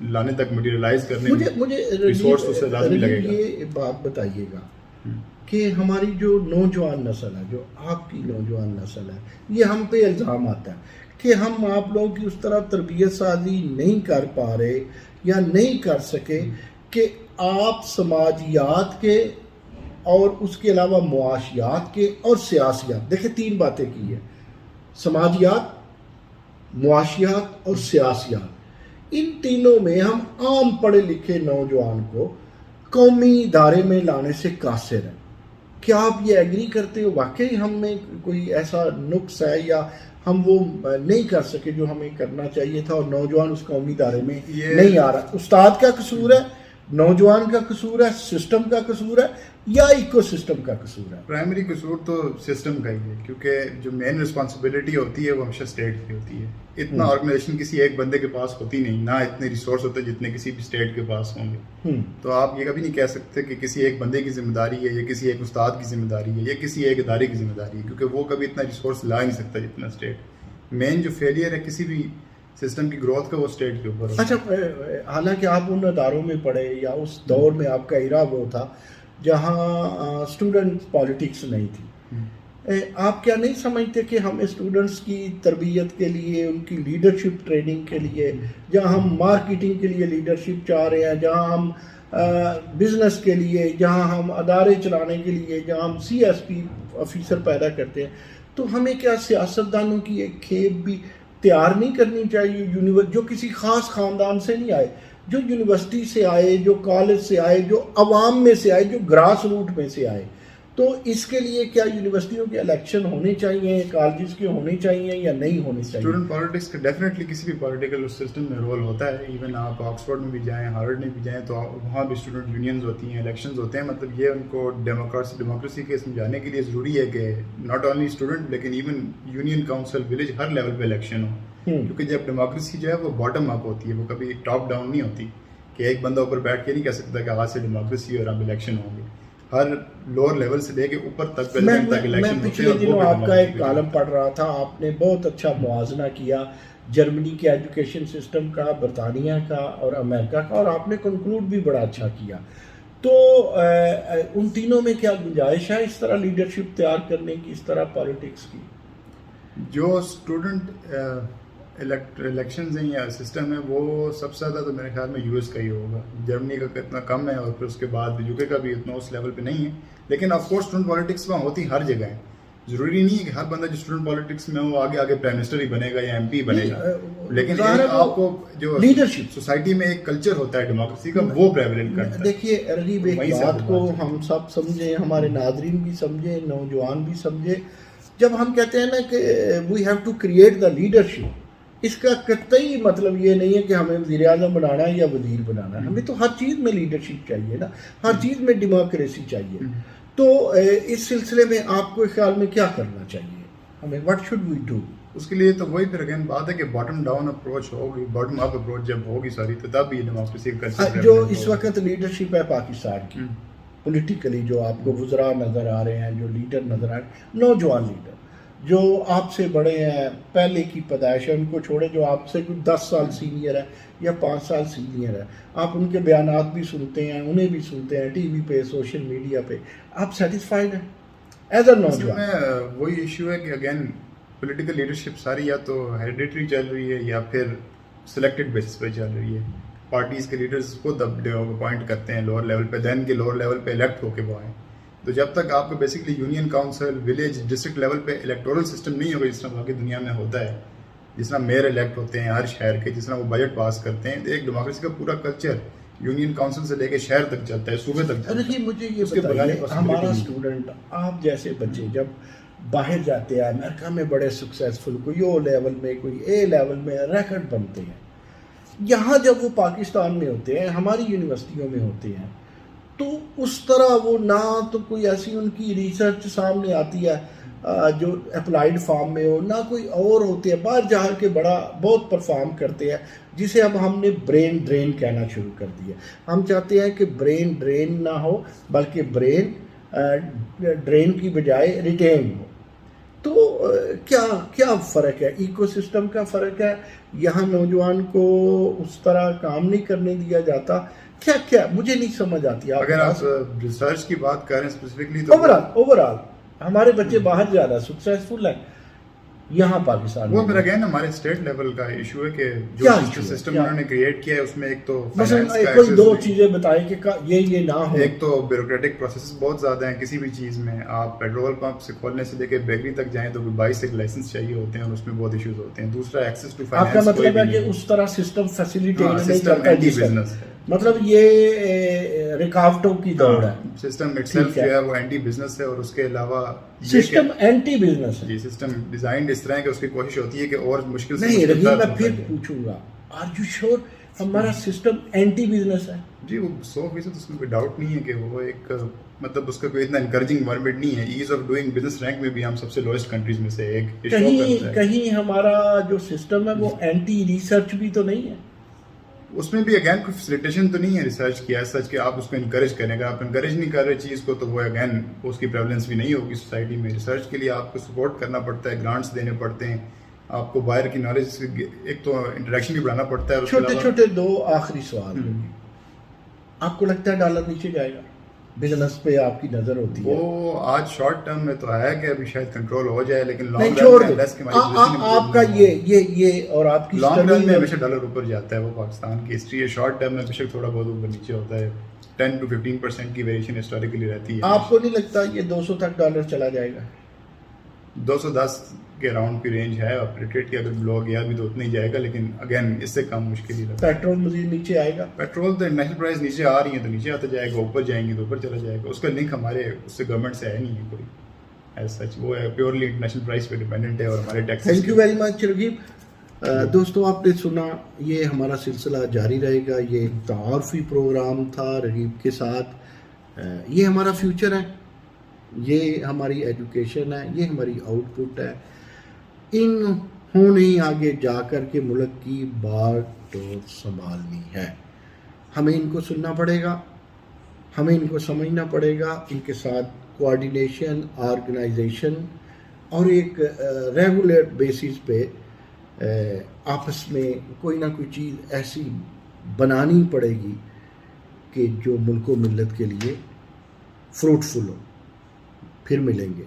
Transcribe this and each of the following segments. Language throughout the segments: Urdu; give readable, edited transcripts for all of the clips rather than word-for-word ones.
لانے تک مٹیریلائز کرنے میں مجھے ریسورس اس سے لازمی لگے گا. یہ بات بتائیے گا کہ ہماری جو نوجوان نسل ہے، جو آپ کی نوجوان نسل ہے، یہ ہم پہ الزام آتا ہے کہ ہم آپ لوگوں کی اس طرح تربیت سازی نہیں کر پا رہے یا نہیں کر سکے کہ آپ سماجیات کے اور اس کے علاوہ معاشیات کے اور سیاسیات، دیکھیں 3 باتیں کی ہیں، سماجیات، معاشیات اور سیاسیات، ان تینوں میں ہم عام پڑھے لکھے نوجوان کو قومی ادارے میں لانے سے قاصر ہیں. کیا آپ یہ ایگری کرتے ہو واقعی ہم میں کوئی ایسا نقص ہے یا ہم وہ نہیں کر سکے جو ہمیں کرنا چاہیے تھا اور نوجوان اس قومی ادارے میں نہیں آ رہا؟ استاد کا قصور ہے، نوجوان کا قصور ہے، سسٹم کا قصور ہے یا ایکو سسٹم کا قصور ہے؟ پرائمری قصور تو سسٹم کا ہی ہے، کیونکہ جو مین رسپانسبلٹی ہوتی ہے وہ ہمیشہ اسٹیٹ کی ہوتی ہے. اتنا آرگنائزیشن کسی ایک بندے کے پاس ہوتی نہیں، نہ اتنے ریسورس ہوتے جتنے کسی بھی اسٹیٹ کے پاس ہوں گے. تو آپ یہ کبھی نہیں کہہ سکتے کہ کسی ایک بندے کی ذمہ داری ہے یا کسی ایک استاد کی ذمہ داری ہے یا کسی ایک ادارے کی ذمہ داری ہے، کیونکہ وہ کبھی اتنا ریسورس لا نہیں سکتا جتنا اسٹیٹ. مین جو فیلئر ہے کسی بھی سسٹم کی گروتھ کا وہ اسٹیٹ کے اوپر. اچھا، حالانکہ آپ ان اداروں میں پڑھے یا اس دور میں آپ کا ایرا وہ تھا جہاں اسٹوڈنٹ پالیٹکس نہیں تھی، آپ کیا نہیں سمجھتے کہ ہم اسٹوڈنٹس کی تربیت کے لیے، ان کی لیڈرشپ ٹریننگ کے لیے، جہاں ہم مارکیٹنگ کے لیے لیڈرشپ چاہ رہے ہیں، جہاں ہم بزنس کے لیے، جہاں ہم ادارے چلانے کے لیے، جہاں ہم CSP آفیسر پیدا کرتے ہیں، تو ہمیں کیا سیاستدانوں کی ایک کھیپ بھی تیار نہیں کرنی چاہیے جو کسی خاص خاندان سے نہیں آئے، جو یونیورسٹی سے آئے، جو کالج سے آئے، جو عوام میں سے آئے، جو گراس روٹ میں سے آئے؟ تو اس کے لیے کیا یونیورسٹیوں کے الیکشن ہونے چاہیے، کالجز کے ہونے چاہیے یا نہیں ہونے چاہیے؟ اسٹوڈنٹ پالیٹکس کا ڈیفینیٹلی کسی بھی پولیٹیکل سسٹم میں رول ہوتا ہے. ایون آپ آکسفورڈ میں بھی جائیں، ہارورڈ میں بھی جائیں، تو وہاں بھی اسٹوڈنٹ یونینز ہوتی ہیں، الیکشنز ہوتے ہیں. مطلب یہ ان کو ڈیموکریسی کے سمجھانے کے لیے ضروری ہے کہ ناٹ اونلی اسٹوڈنٹ لیکن ایون یونین کاؤنسل، ولیج، ہر لیول پہ الیکشن ہو. کیونکہ جب ڈیموکریسی جو ہے وہ باٹم اپ ہوتی ہے، وہ کبھی ٹاپ ڈاؤن نہیں ہوتی کہ ایک بندہ اوپر بیٹھ کے نہیں کہہ سکتا کہ آج سے ڈیموکریسی اور اب الیکشن ہوں گے. ہر لوور لیول سے لے کے اوپر تک پریزیڈنٹ تک الیکشن ہوتے ہیں. میں پچھلے دنوں آپ کا ایک کالم پڑھ رہا تھا، آپ نے بہت اچھا موازنہ کیا جرمنی کے ایجوکیشن سسٹم کا، برطانیہ کا اور امریکہ کا، اور آپ نے کنکلوڈ بھی بڑا اچھا کیا. تو ان تینوں میں کیا گنجائش ہے اس طرح لیڈرشپ تیار کرنے کی، اس طرح پالیٹکس کی؟ جو اسٹوڈنٹ الیکشنز ہیں یا سسٹم ہے وہ سب سے زیادہ تو میرے خیال میں US کا ہی ہوگا. جرمنی کا اتنا کم ہے اور پھر اس کے بعد UK کا بھی اتنا اس لیول پہ نہیں ہے. لیکن آف کورس اسٹوڈنٹ پالیٹکس وہاں ہوتی ہر جگہ ہے. ضروری نہیں ہے کہ ہر بندہ جو اسٹوڈنٹ پالیٹکس میں وہ آگے پرائم منسٹر ہی بنے گا یا MP بنے گا. لیکن آپ کو جو لیڈرشپ سوسائٹی میں ایک کلچر ہوتا ہے ڈیموکریسی کا، وہ پریویلنٹ کرتا ہے. دیکھیے رغیب، ایک بات کو ہم سب سمجھیں، ہمارے ناظرین بھی سمجھیں، نوجوان بھی سمجھے. جب ہم کہتے ہیں نا کہ we have to create the leadership, اس کا قطعی مطلب یہ نہیں ہے کہ ہمیں وزیر اعظم بنانا ہے یا وزیر بنانا ہے. ہمیں تو ہر چیز میں لیڈرشپ چاہیے نا، ہر چیز میں ڈیموکریسی چاہیے. تو اس سلسلے میں آپ کو خیال میں کیا کرنا چاہیے ہمیں؟ What should we do? اس کے لیے تو وہی پھر اگین بات ہے کہ باٹم ڈاؤن اپروچ ہوگی، باٹم اپ اپروچ جب ہوگی ساری، تو تب یہ ڈیموکریسی کا کلچر جو اس وقت لیڈرشپ ہے پاکستان کی پولیٹیکلی، جو آپ کو وزراء نظر آ رہے ہیں، جو لیڈر نظر آ رہے ہیں، نوجوان لیڈر جو آپ سے بڑے ہیں، پہلے کی پیدائش ہے، ان کو چھوڑے، جو آپ سے کوئی 10 سال سینئر ہے یا 5 سال سینئر ہے، آپ ان کے بیانات بھی سنتے ہیں، انہیں بھی سنتے ہیں ٹی وی پہ، سوشل میڈیا پہ، آپ سیٹسفائیڈ ہیں ایز اے نوجوان؟ وہی ایشو ہے کہ اگین پولیٹیکل لیڈرشپ ساری یا تو ہیریڈیٹری چل رہی ہے یا پھر سلیکٹڈ بیسس پہ چل رہی ہے. پارٹیز کے لیڈرز خود اپوائنٹ کرتے ہیں لوور لیول پہ، دین کے لوور لیول پہ الیکٹ ہو کے وہ آئیں. تو جب تک آپ کو basically union council, village, district level پہ الیکٹورل سسٹم نہیں ہوگا جس طرح باقی دنیا میں ہوتا ہے، جس طرح میئر الیکٹ ہوتے ہیں ہر شہر کے، جس طرح وہ بجٹ پاس کرتے ہیں، ایک ڈیموکریسی کا پورا کلچر یونین کاؤنسل سے لے کے شہر تک چلتا ہے، صوبے تک چلتا ہے. دیکھیے مجھے یہ بتائیے، ہمارا اسٹوڈنٹ، آپ جیسے بچے جب باہر جاتے ہیں، امریکہ میں بڑے سکسیزفل، کوئی او لیول میں، کوئی اے لیول میں ریکارڈ بنتے ہیں، یہاں جب وہ پاکستان میں ہوتے ہیں، ہماری یونیورسٹیوں میں ہوتے ہیں، تو اس طرح وہ نہ تو کوئی ایسی ان کی ریسرچ سامنے آتی ہے جو اپلائیڈ فارم میں ہو، نہ کوئی اور ہوتے ہیں، باہر جا کے بہت پرفارم کرتے ہیں، جسے اب ہم نے برین ڈرین کہنا شروع کر دیا. ہم چاہتے ہیں کہ برین ڈرین نہ ہو بلکہ برین ڈرین کی بجائے ریٹین ہو. تو کیا فرق ہے؟ ایکو سسٹم کا فرق ہے، یہاں نوجوان کو اس طرح کام نہیں کرنے دیا جاتا، کیا مجھے نہیں سمجھ آتی. اگر آپ ریسرچ کی بات کریں اسپیسیفکلی تو اوور آل ہمارے بچے باہر زیادہ سکسیسفل ہیں، یہاں پاکستان وہ میرا کہنا ہمارے اسٹیٹ لیول کا ایشو ہے کہ جو سسٹم انہوں نے کریٹ کیا ہے اس میں ایک تو کوئی دو چیزیں بتائیں کہ یہ نہ ہو. ایک تو بیوروکریٹک پروسیس بہت زیادہ ہیں کسی بھی چیز میں. آپ پیٹرول پمپ سے کھولنے سے لے کے بیکری تک جائیں تو 22 ایک لائسنس چاہیے ہوتے ہیں اور اس میں بہت ایشوز ہوتے ہیں. دوسرا ایکسیس ٹو فائنانس. آپ کا مطلب ہے کہ اس طرح سسٹم فیسیلیٹیٹ نہیں کرتا اینٹی بزنس ہے، مطلب یہ رکاوٹوں کی دوڑ ہے. سسٹم اٹسیلف جو ہے وہ اینٹی بزنس ہے، اور اس کے علاوہ سسٹم اینٹی بزنس ہے. جی سسٹم ڈیزائنڈ اس طرح ہے کہ اس کی کوشش ہوتی ہے کہ اور مشکل سے نہیں رحیم، میں پھر پوچھوں گا آر یو شیور ہمارا سسٹم اینٹی بزنس ہے؟ جی وہ 100% اس میں کوئی ڈاؤٹ نہیں ہے کہ وہ ایک مطلب اس کا کوئی اتنا انکریجنگ انوائرمنٹ نہیں ہے. As of doing business rank میں بھی ہم سب سے لوئسٹ کنٹریز میں سے ایک. کہیں ہمارا جو سسٹم ہے وہ اینٹی ریسرچ بھی تو نہیں ہے؟ اس میں بھی اگین کوئی فیسیلیٹیشن تو نہیں ہے ریسرچ کی ایز سچ کہ آپ اس کو انکریج کریں. اگر آپ انکریج نہیں کر رہے چیز کو تو وہ اگین اس کی پریولنس بھی نہیں ہوگی سوسائٹی میں. ریسرچ کے لیے آپ کو سپورٹ کرنا پڑتا ہے، گرانٹس دینے پڑتے ہیں، آپ کو باہر کی نالج ایک تو انٹریکشن بھی بڑھانا پڑتا ہے. چھوٹے دو آخری سوال، آپ کو لگتا ہے ڈالر نیچے جائے گا؟ بزنس پہ آپ کی نظر ہوتی ہے؟ وہ آج شارٹ ٹرم میں تو ہے کہ ابھی شاید کنٹرول ہو جائے، لیکن لانگ رن میں آپ کا یہ اور آپ کی لانگ رن میں ہمیشہ ڈالر اوپر جاتا ہے. وہ پاکستان کی ہسٹری ہے. شارٹ ٹرم میں بے شک تھوڑا بہت اوپر نیچے ہوتا ہے. 10 to 15% کی ویریشن ہسٹوریکلی رہتی ہے. آپ کو نہیں لگتا یہ 200 تک ڈالر چلا جائے گا؟ 210 کے راؤنڈ کی رینج ہے. آپریٹریٹ کی اگر بلو گیا بھی تو اتنا ہی جائے گا، لیکن اگین اس سے کم مشکل ہی لگتا ہے. پیٹرول مزید نیچے آئے گا؟ پیٹرول تو انٹرنیشنل پرائز نیچے آ رہی ہیں تو نیچے آتا جائے گا، اوپر جائیں گے تو اوپر چلا جائے گا. اس کا لنک ہمارے اس سے گورنمنٹ سے ہے نہیں ہے کوئی ایز سچ. وہ ہے پیورلی انٹرنیشنل پرائز پہ ڈیپینڈنٹ ہے اور ہمارے taxes. Thank you very much Ragheeb. دوستوں آپ نے سنا، یہ ہمارا سلسلہ جاری رہے گا. یہ ایک تعارفی پروگرام تھا رغیب کے ساتھ. یہ ہمارا فیوچر ہے، یہ ہماری ایجوکیشن ہے، یہ ہماری آؤٹ پٹ ہے. انہوں نے آگے جا کر کے ملک کی بات سنبھالنی ہے. ہمیں ان کو سننا پڑے گا، ہمیں ان کو سمجھنا پڑے گا. ان کے ساتھ کوآرڈینیشن، آرگنائزیشن اور ایک ریگولر بیسس پہ آپس میں کوئی نہ کوئی چیز ایسی بنانی پڑے گی کہ جو ملک و ملت کے لیے فروٹفل ہو. پھر ملیں گے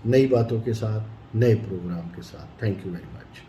نئی باتوں کے ساتھ، نئے پروگرام کے ساتھ. Thank you very much.